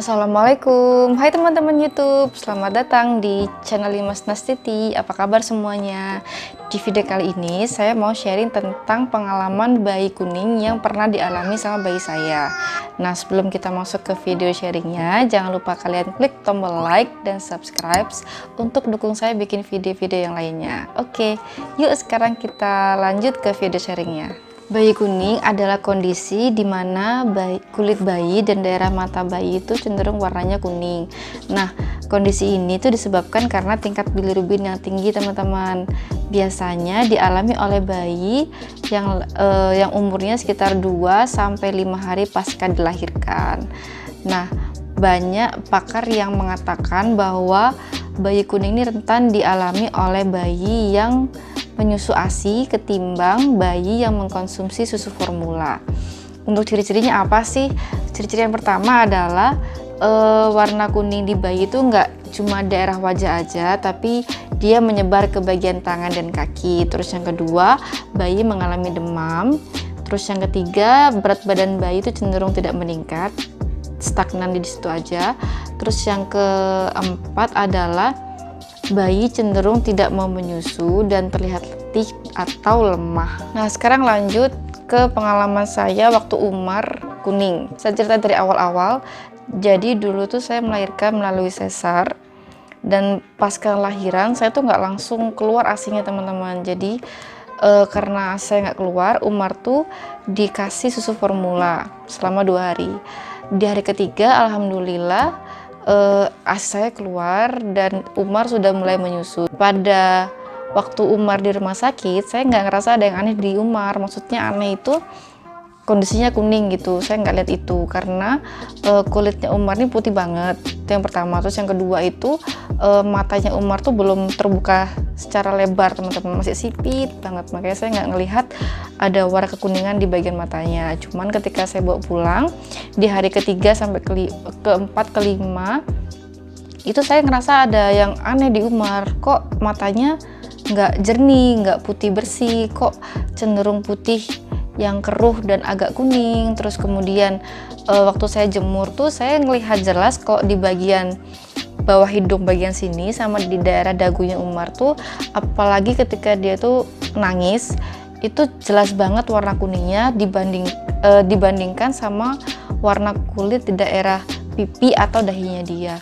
Assalamualaikum, hai teman-teman YouTube, selamat datang di channel Limas Nastiti. Apa kabar semuanya? Di video kali ini saya mau sharing tentang pengalaman bayi kuning yang pernah dialami sama bayi saya. Nah, sebelum kita masuk ke video sharingnya, jangan lupa kalian klik tombol like dan subscribe untuk dukung saya bikin video-video yang lainnya. Oke, yuk sekarang kita lanjut ke video sharingnya. Bayi kuning adalah kondisi di mana kulit bayi dan daerah mata bayi itu cenderung warnanya kuning. Nah, kondisi ini tuh disebabkan karena tingkat bilirubin yang tinggi, teman-teman. Biasanya dialami oleh bayi yang umurnya sekitar 2-5 hari pasca dilahirkan. Nah, banyak pakar yang mengatakan bahwa bayi kuning ini rentan dialami oleh bayi yang menyusu ASI ketimbang bayi yang mengkonsumsi susu formula. Untuk ciri-cirinya apa sih? Ciri-ciri yang pertama adalah warna kuning di bayi itu nggak cuma daerah wajah aja, tapi dia menyebar ke bagian tangan dan kaki. Terus yang kedua, bayi mengalami demam. Terus yang ketiga, berat badan bayi itu cenderung tidak meningkat, stagnan di situ aja. Terus yang keempat adalah bayi cenderung tidak mau menyusu dan terlihat letih atau lemah. Nah, sekarang lanjut ke pengalaman saya waktu Umar kuning. Saya cerita dari awal-awal. Jadi dulu tuh saya melahirkan melalui sesar, dan pasca lahiran saya tuh nggak langsung keluar ASInya, teman-teman. Jadi karena saya nggak keluar, Umar tuh dikasih susu formula selama 2 hari. Di hari ketiga, alhamdulillah ASI saya keluar dan Umar sudah mulai menyusu. Pada waktu Umar di rumah sakit, saya nggak ngerasa ada yang aneh di Umar. Maksudnya aneh itu kondisinya kuning gitu, saya nggak lihat itu karena kulitnya Umar ini putih banget. Itu yang pertama. Terus yang kedua itu matanya Umar tuh belum terbuka secara lebar, teman-teman, masih sipit banget. Makanya saya nggak ngelihat ada warna kekuningan di bagian matanya. Cuman ketika saya bawa pulang di hari ketiga sampai keempat kelima itu saya ngerasa ada yang aneh di Umar. Kok matanya nggak jernih, nggak putih bersih, kok cenderung putih yang keruh dan agak kuning. Terus kemudian waktu saya jemur tuh saya ngelihat jelas kok di bagian bawah hidung bagian sini sama di daerah dagunya Umar tuh, apalagi ketika dia tuh nangis, itu jelas banget warna kuningnya dibandingkan sama warna kulit di daerah pipi atau dahinya dia.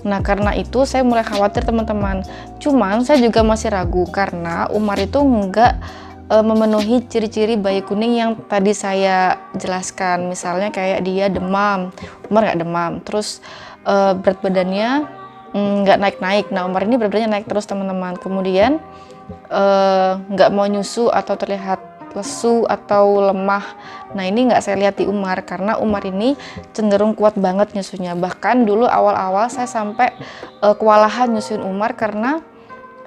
Nah, karena itu saya mulai khawatir, teman-teman. Cuman saya juga masih ragu karena Umar itu enggak memenuhi ciri-ciri bayi kuning yang tadi saya jelaskan. Misalnya kayak dia demam, Umar nggak demam. Terus berat badannya nggak naik-naik. Nah, Umar ini berat badannya naik terus, teman-teman. Kemudian nggak mau nyusu atau terlihat lesu atau lemah. Nah, ini nggak saya lihat di Umar karena Umar ini cenderung kuat banget nyusunya. Bahkan dulu awal-awal saya sampai kewalahan nyusuin Umar karena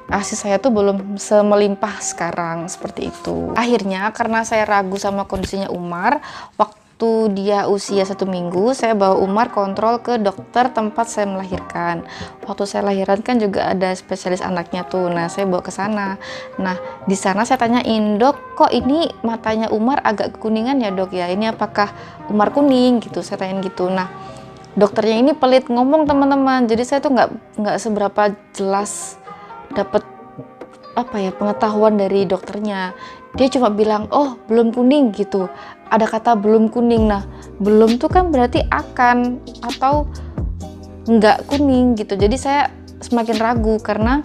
ASI saya tuh belum semelimpah sekarang, seperti itu. Akhirnya karena saya ragu sama kondisinya Umar, waktu dia usia 1 minggu, saya bawa Umar kontrol ke dokter tempat saya melahirkan. Waktu saya lahiran kan juga ada spesialis anaknya tuh. Nah, saya bawa ke sana. Nah, di sana saya tanyain, "Dok, kok ini matanya Umar agak kekuningan ya, Dok ya? Ini apakah Umar kuning?" gitu. Saya tanyain gitu. Nah, dokternya ini pelit ngomong, teman-teman. Jadi saya tuh nggak seberapa jelas dapat pengetahuan dari dokternya. Dia cuma bilang, "Oh, belum kuning," gitu. Ada kata belum kuning. Nah, belum tuh kan berarti akan atau nggak kuning gitu. Jadi saya semakin ragu karena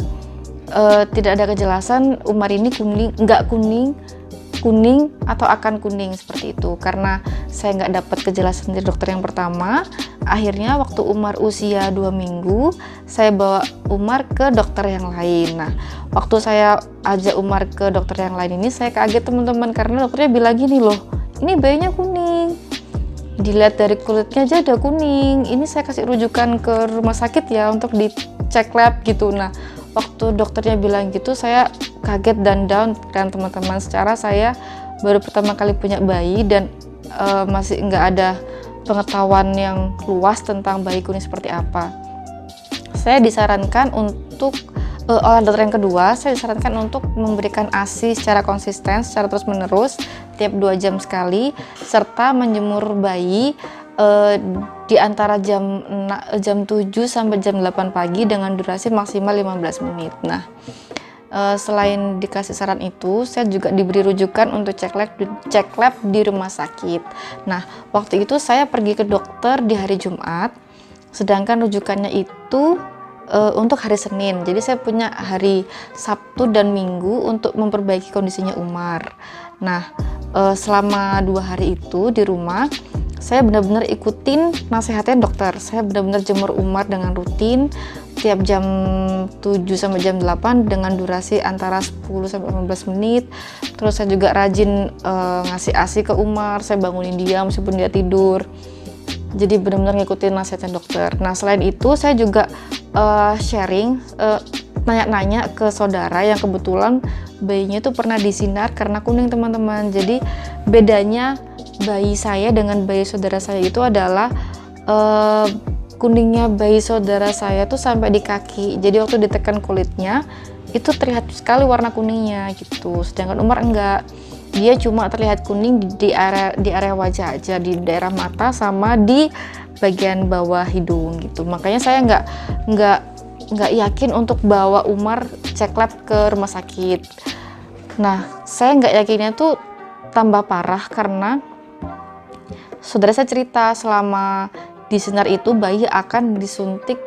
tidak ada kejelasan Umar ini nggak kuning atau akan kuning, seperti itu. Karena saya nggak dapat kejelasan dari dokter yang pertama, akhirnya waktu Umar usia 2 minggu saya bawa Umar ke dokter yang lain. Nah, waktu saya ajak Umar ke dokter yang lain ini saya kaget, teman-teman, karena dokternya bilang gini loh, "Ini bayinya kuning, dilihat dari kulitnya aja udah kuning. Ini saya kasih rujukan ke rumah sakit ya untuk dicek lab," gitu. Nah, waktu dokternya bilang gitu saya kaget dan down kan, teman-teman. Secara saya baru pertama kali punya bayi dan masih nggak ada pengetahuan yang luas tentang bayi kuning seperti apa. Saya disarankan untuk oleh dokter yang kedua, saya disarankan untuk memberikan ASI secara konsisten, secara terus menerus tiap 2 jam sekali, serta menjemur bayi eh, di antara jam 7 sampai jam 8 pagi dengan durasi maksimal 15 menit. Nah, selain dikasih saran itu, saya juga diberi rujukan untuk cek lab di rumah sakit. Nah, waktu itu saya pergi ke dokter di hari Jumat, sedangkan rujukannya itu untuk hari Senin. Jadi saya punya hari Sabtu dan Minggu untuk memperbaiki kondisinya Umar. Nah, selama 2 hari itu di rumah, saya benar-benar ikutin nasihatnya dokter. Saya benar-benar jemur Umar dengan rutin tiap jam 7 sampai jam 8 dengan durasi antara 10 sampai 15 menit. Terus saya juga rajin ngasih ASI ke Umar, saya bangunin dia meskipun dia tidur. Jadi benar-benar ngikutin nasihatnya dokter. Nah, selain itu saya juga sharing, nanya-nanya ke saudara yang kebetulan bayinya itu pernah disinar karena kuning, teman-teman. Jadi bedanya bayi saya dengan bayi saudara saya itu adalah kuningnya bayi saudara saya tuh sampai di kaki. Jadi waktu ditekan kulitnya itu terlihat sekali warna kuningnya gitu. Sedangkan Umar enggak. Dia cuma terlihat kuning di area wajah aja, di daerah mata sama di bagian bawah hidung gitu. Makanya saya nggak yakin untuk bawa Umar cek lab ke rumah sakit. Nah, saya nggak yakinnya tuh tambah parah karena saudara saya cerita selama di sinar itu bayi akan disuntik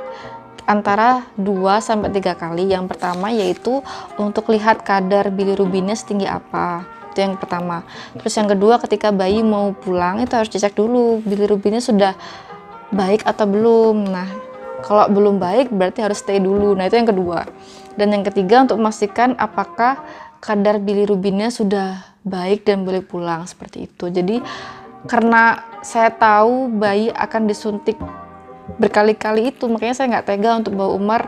antara 2 sampai 3 kali. Yang pertama yaitu untuk lihat kadar bilirubinnya setinggi apa. Itu yang pertama. Terus yang kedua, ketika bayi mau pulang itu harus dicek dulu bilirubinnya sudah baik atau belum. Nah, kalau belum baik berarti harus stay dulu. Nah, itu yang kedua. Dan yang ketiga untuk memastikan apakah kadar bilirubinnya sudah baik dan boleh pulang, seperti itu. Jadi karena saya tahu bayi akan disuntik berkali-kali itu, makanya saya nggak tega untuk bawa Umar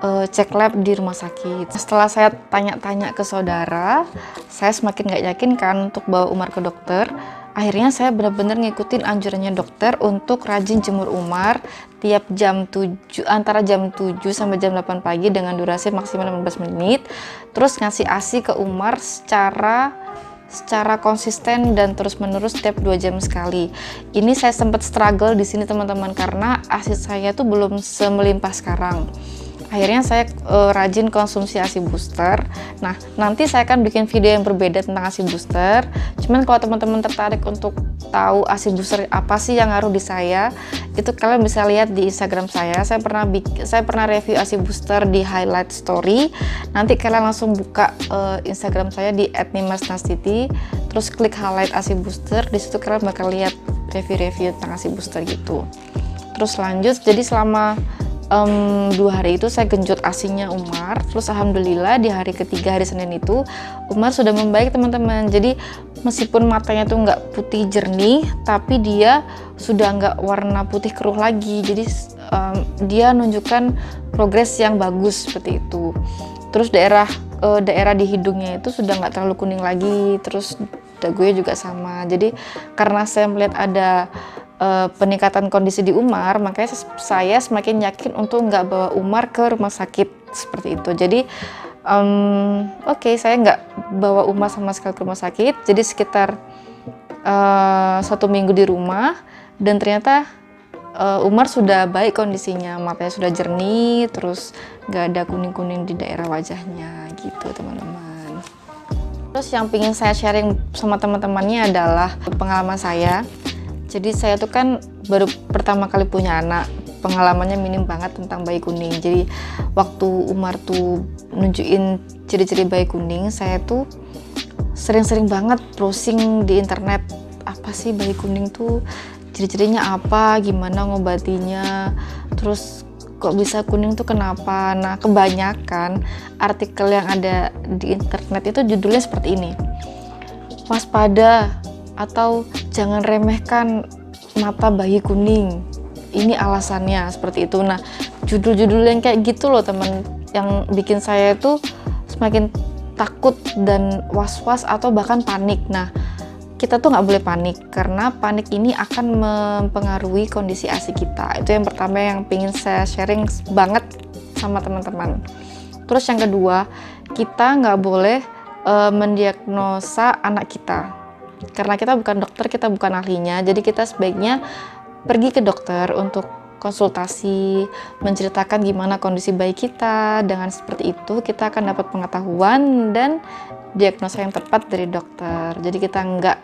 cek lab di rumah sakit. Setelah saya tanya-tanya ke saudara, saya semakin nggak yakin kan untuk bawa Umar ke dokter. Akhirnya saya benar-benar ngikutin anjurannya dokter untuk rajin jemur Umar tiap jam 7, antara jam 7 sampai jam 8 pagi dengan durasi maksimal 15 menit. Terus ngasih ASI ke Umar secara konsisten dan terus-menerus setiap 2 jam sekali. Ini saya sempat struggle di sini, teman-teman, karena ASI saya tuh belum semelimpah sekarang. Akhirnya saya rajin konsumsi ASI booster. Nah, nanti saya akan bikin video yang berbeda tentang ASI booster. Cuman kalau teman-teman tertarik untuk tahu ASI booster apa sih yang ngaruh di saya, itu kalian bisa lihat di Instagram saya. Saya pernah review ASI booster di highlight story. Nanti kalian langsung buka Instagram saya di @nimasnastiti, terus klik highlight ASI booster. Di situ kalian bakal lihat review-review tentang ASI booster gitu. Terus lanjut, jadi selama 2 hari itu saya genjot ASInya Umar. Terus alhamdulillah di hari ketiga, hari Senin itu Umar sudah membaik, teman-teman. Jadi meskipun matanya tuh nggak putih jernih, tapi dia sudah nggak warna putih keruh lagi. Jadi dia menunjukkan progres yang bagus seperti itu. Terus daerah di hidungnya itu sudah nggak terlalu kuning lagi. Terus dagunya juga sama. Jadi karena saya melihat ada peningkatan kondisi di Umar, makanya saya semakin yakin untuk nggak bawa Umar ke rumah sakit seperti itu. Jadi saya nggak bawa Umar sama sekali ke rumah sakit. Jadi sekitar 1 minggu di rumah, dan ternyata Umar sudah baik kondisinya, matanya sudah jernih, terus nggak ada kuning-kuning di daerah wajahnya gitu, teman-teman. Terus yang ingin saya sharing sama teman-temannya adalah pengalaman saya. Jadi saya tuh kan baru pertama kali punya anak, pengalamannya minim banget tentang bayi kuning. Jadi waktu Umar tuh nunjukin ciri-ciri bayi kuning, saya tuh sering-sering banget browsing di internet. Apa sih bayi kuning tuh, ciri-cirinya apa, gimana ngobatinya, terus kok bisa kuning tuh kenapa. Nah, kebanyakan artikel yang ada di internet itu judulnya seperti ini: waspada atau jangan remehkan mata bayi kuning, ini alasannya, seperti itu. Nah, judul-judul yang kayak gitu loh, teman, yang bikin saya tuh semakin takut dan was-was atau bahkan panik. Nah, kita tuh nggak boleh panik, karena panik ini akan mempengaruhi kondisi ASI kita. Itu yang pertama yang pengen saya sharing banget sama teman-teman. Terus yang kedua, kita nggak boleh mendiagnosa anak kita, karena kita bukan dokter, kita bukan ahlinya. Jadi kita sebaiknya pergi ke dokter untuk konsultasi, menceritakan gimana kondisi bayi kita. Dengan seperti itu kita akan dapat pengetahuan dan diagnosa yang tepat dari dokter. Jadi kita nggak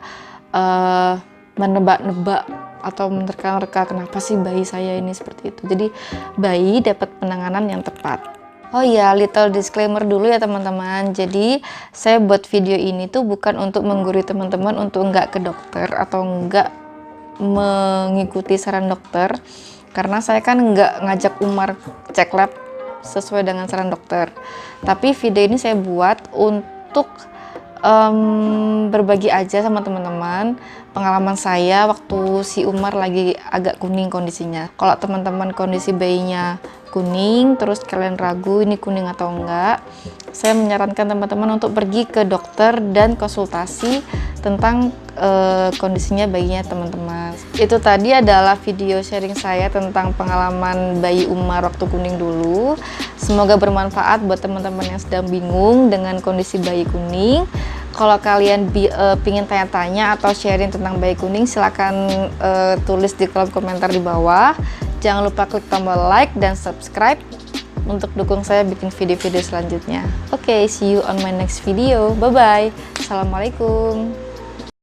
menebak-nebak atau menerka-nerka kenapa sih bayi saya ini seperti itu. Jadi bayi dapat penanganan yang tepat. Oh iya, little disclaimer dulu ya teman-teman. Jadi saya buat video ini tuh bukan untuk menggurui teman-teman untuk nggak ke dokter atau nggak mengikuti saran dokter, karena saya kan nggak ngajak Umar cek lab sesuai dengan saran dokter. Tapi video ini saya buat untuk berbagi aja sama teman-teman pengalaman saya waktu si Umar lagi agak kuning kondisinya. Kalau teman-teman kondisi bayinya kuning terus kalian ragu ini kuning atau enggak, saya menyarankan teman-teman untuk pergi ke dokter dan konsultasi tentang kondisinya bayinya teman-teman. Itu tadi adalah video sharing saya tentang pengalaman bayi Umar waktu kuning dulu. Semoga bermanfaat buat teman-teman yang sedang bingung dengan kondisi bayi kuning. Kalau kalian pingin tanya-tanya atau sharing tentang bayi kuning, silakan tulis di kolom komentar di bawah. Jangan lupa klik tombol like dan subscribe untuk dukung saya bikin video-video selanjutnya. Oke, see you on my next video. Bye-bye. Assalamualaikum.